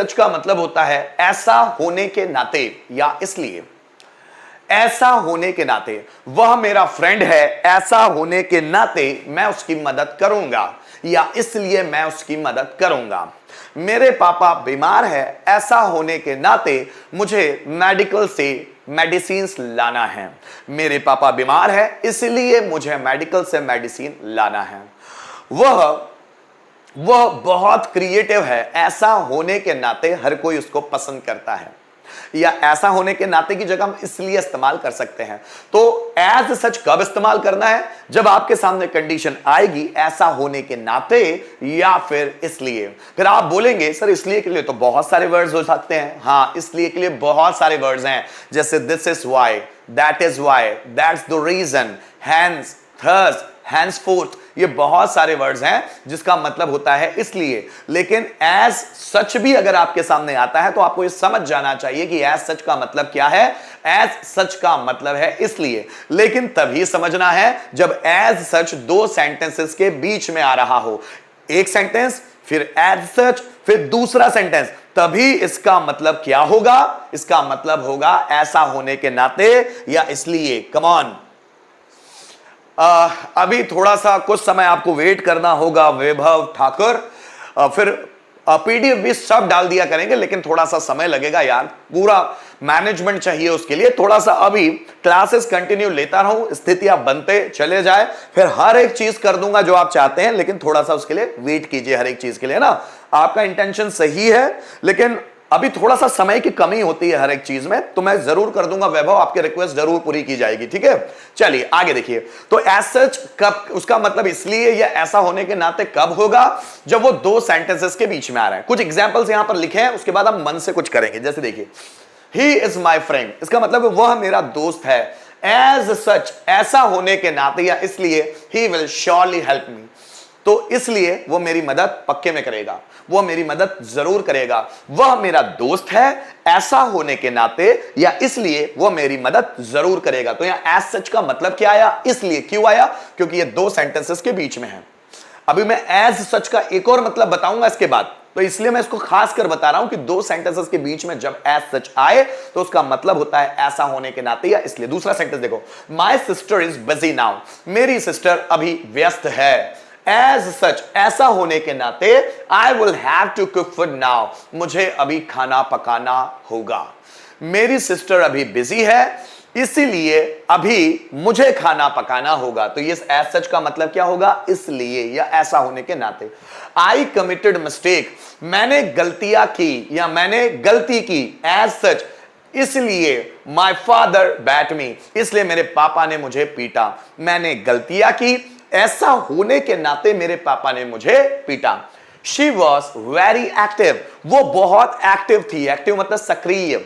सच का मतलब होता है ऐसा होने के नाते या इसलिए। ऐसा होने के नाते, वह मेरा फ्रेंड है, ऐसा होने के नाते मैं उसकी मदद करूंगा या इसलिए मैं उसकी मदद करूंगा। मेरे पापा बीमार है, ऐसा होने के नाते मुझे मेडिकल से मेडिसिन लाना है। मेरे पापा बीमार है इसलिए मुझे मेडिकल से मेडिसिन लाना है। वह बहुत क्रिएटिव है, ऐसा होने के नाते हर कोई उसको पसंद करता है। या ऐसा होने के नाते की जगह हम इसलिए इस्तेमाल कर सकते हैं। तो एज सच कब इस्तेमाल करना है? जब आपके सामने कंडीशन आएगी ऐसा होने के नाते या फिर इसलिए। फिर आप बोलेंगे सर इसलिए के लिए तो बहुत सारे वर्ड्स हो सकते हैं। हां, इसलिए के लिए बहुत सारे वर्ड्स हैं, जैसे this is why, that is why, that's the reason, hence, thus, henceforth, ये बहुत सारे वर्ड्स हैं जिसका मतलब होता है इसलिए। लेकिन एज सच भी अगर आपके सामने आता है तो आपको ये समझ जाना चाहिए कि एज सच का मतलब क्या है। एज सच का मतलब है इसलिए, लेकिन तभी समझना है जब एज सच दो सेंटेंसेस के बीच में आ रहा हो। एक सेंटेंस, फिर एज सच, फिर दूसरा सेंटेंस, तभी इसका मतलब क्या होगा? इसका मतलब होगा ऐसा होने के नाते या इसलिए। कम ऑन, अभी थोड़ा सा कुछ समय आपको वेट करना होगा वैभव ठाकुर, फिर पीडीएफ भी सब डाल दिया करेंगे, लेकिन थोड़ा सा समय लगेगा यार, पूरा मैनेजमेंट चाहिए उसके लिए। थोड़ा सा अभी क्लासेस कंटिन्यू लेता रहूं, स्थितियां बनते चले जाए, फिर हर एक चीज कर दूंगा जो आप चाहते हैं, लेकिन थोड़ा सा उसके लिए वेट कीजिए हर एक चीज के लिए ना। आपका इंटेंशन सही है, लेकिन अभी थोड़ा सा समय की कमी होती है हर एक चीज में, तो मैं जरूर कर दूंगा वैभव, आपकी रिक्वेस्ट जरूर पूरी की जाएगी, ठीक है। चलिए आगे देखिए। तो एज सच कब, उसका मतलब इसलिए या ऐसा होने के नाते कब होगा? जब वो दो सेंटेंसेस के बीच में आ रहा है। कुछ एग्जांपल्स यहां पर लिखे हैं, उसके बाद हम मन से कुछ करेंगे। जैसे देखिए, ही इज माई फ्रेंड, इसका मतलब वह मेरा दोस्त है। एज सच, ऐसा होने के नाते या इसलिए, he will surely help me, तो इसलिए वो मेरी मदद पक्के में करेगा, वो मेरी मदद जरूर करेगा। वह मेरा दोस्त है, ऐसा होने के नाते या इसलिए वो मेरी मदद जरूर करेगा। तो यहां एज सच का मतलब क्या आया? इसलिए। क्यों आया? क्योंकि ये दो सेंटेंसेस के बीच में है। अभी मैं एज सच का एक और मतलब बताऊंगा इसके बाद, तो इसलिए मैं इसको खास कर बता रहा हूं कि दो सेंटेंसेस के बीच में जब एज सच आए तो उसका मतलब होता है ऐसा होने के नाते या इसलिए। दूसरा सेंटेंस देखो, my sister is busy now, मेरी सिस्टर अभी व्यस्त है। एज सच, ऐसा होने के नाते, I will have to cook food now, मुझे अभी खाना पकाना होगा। मेरी सिस्टर अभी बिजी है, इसीलिए अभी मुझे खाना पकाना होगा। तो ये एज सच का मतलब क्या होगा? इसलिए या ऐसा होने के नाते। आई कमिटेड मिस्टेक, मैंने गलतियां की या मैंने गलती की। एज सच, इसलिए माई फादर बैट मी, इसलिए मेरे पापा ने मुझे पीटा। मैंने गलतियां की, ऐसा होने के नाते मेरे पापा ने मुझे पीटा। शी वॉज वेरी एक्टिव, वो बहुत एक्टिव थी। एक्टिव मतलब सक्रिय,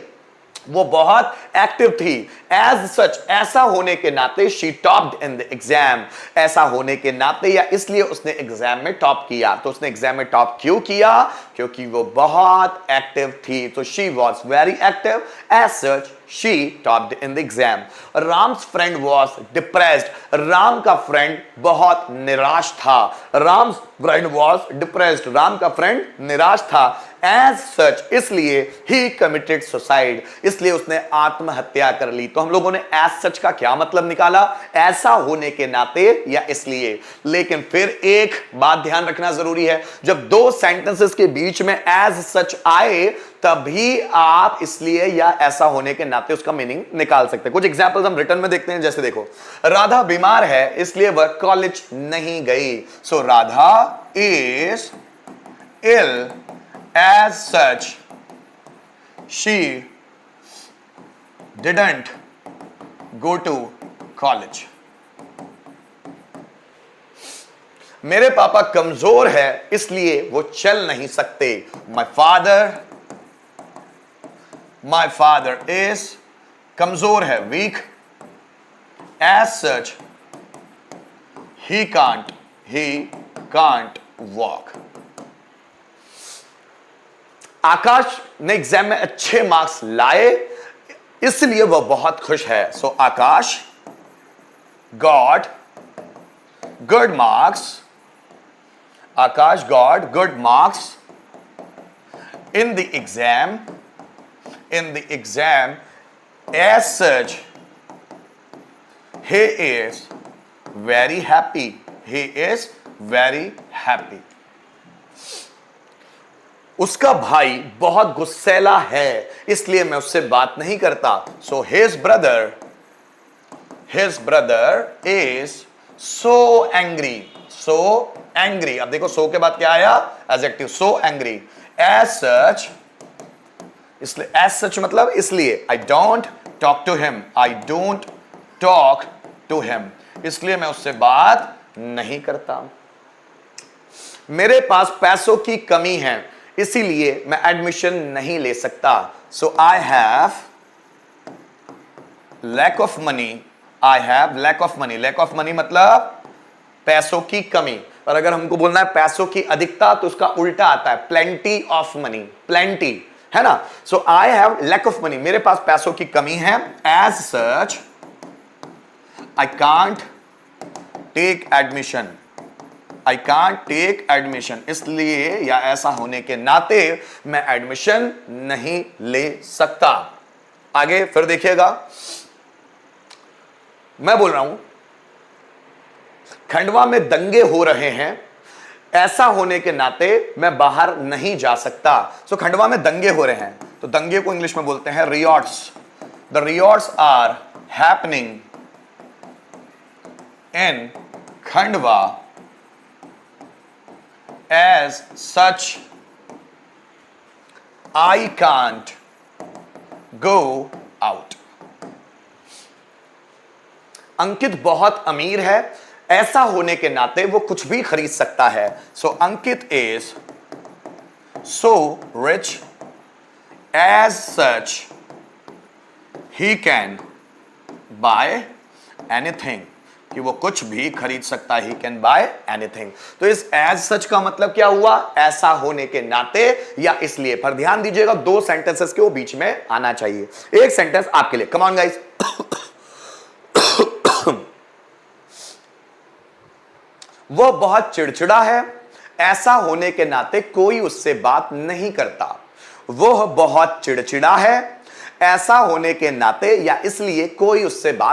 वो बहुत एक्टिव थी। एज सच, ऐसा होने के नाते, she topped in the exam, ऐसा होने के नाते या इसलिए उसने एग्जाम में टॉप किया। तो उसने एग्जाम में टॉप क्यों किया? क्योंकि वो बहुत एक्टिव थी। तो she was very active, as such she topped in the exam. Ram's friend was depressed, Ram का फ्रेंड बहुत निराश था। Ram's friend was depressed, Ram का फ्रेंड निराश था। एज सच, इसलिए ही कमिटेड सुसाइड, इसलिए उसने आत्महत्या कर ली। तो हम लोगों ने एज सच का क्या मतलब निकाला? ऐसा होने के नाते या इसलिए। लेकिन फिर एक बात ध्यान रखना जरूरी है, जब दो सेंटेंसेस के बीच में एज सच आए तभी आप इसलिए या ऐसा होने के नाते उसका मीनिंग निकाल सकते हैं। कुछ एग्जांपल्स हम रिटर्न में देखते हैं। जैसे देखो, राधा बीमार है इसलिए वह कॉलेज नहीं गई। So Radha is ill, as such she didn't go to college. मेरे पापा कमजोर है इसलिए वो चल नहीं सकते। माई फादर इज, कमजोर है, weak, as such he can't walk. Akash ने एग्जाम में अच्छे मार्क्स लाए इसलिए वह बहुत खुश है। So Akash got good marks, Akash got good marks in the exam, as such, he is very happy. He is very happy. उसका भाई बहुत गुस्सैला है, इसलिए मैं उससे बात नहीं करता. So his brother is so angry. So angry. अब देखो so के बाद क्या आया? Adjective. So angry. As such, इसलिए as such मतलब इसलिए. I don't talk to him. I don't talk to him. इसलिए मैं उससे बात नहीं करता. मेरे पास पैसों की कमी है, इसीलिए मैं एडमिशन नहीं ले सकता. So I have lack of money. I have lack of money. Lack of money मतलब पैसों की कमी. और अगर हमको बोलना है पैसों की अधिकता तो उसका उल्टा आता है plenty of money. Plenty है ना. So I have lack of money. मेरे पास पैसों की कमी है. As such, I can't take admission. I can't take admission. इसलिए या ऐसा होने के नाते मैं एडमिशन नहीं ले सकता. आगे फिर देखिएगा, मैं बोल रहा हूं खंडवा में दंगे हो रहे हैं, ऐसा होने के नाते मैं बाहर नहीं जा सकता. सो खंडवा में दंगे हो रहे हैं, तो दंगे को इंग्लिश में बोलते हैं riots. The riots are happening in Khandwa. As such, I can't go out. Ankit बहुत अमीर है, ऐसा होने के नाते वो कुछ भी खरीद सकता है. So Ankit is so rich, as such he can buy anything. कि वो कुछ भी खरीद सकता है. He can buy anything. तो इस as such का मतलब क्या हुआ? ऐसा होने के नाते या इसलिए. पर ध्यान दीजिएगा, दो सेंटेंसेस के वो बीच में आना चाहिए. एक सेंटेंस आपके लिए. Come on guys. वो बहुत चिड़चिड़ा है, ऐसा होने के नाते कोई उससे बात नहीं करता. वो बहुत चिड़चिड़ा है, ऐसा होने के नाते या इसलिए कोई उससे बात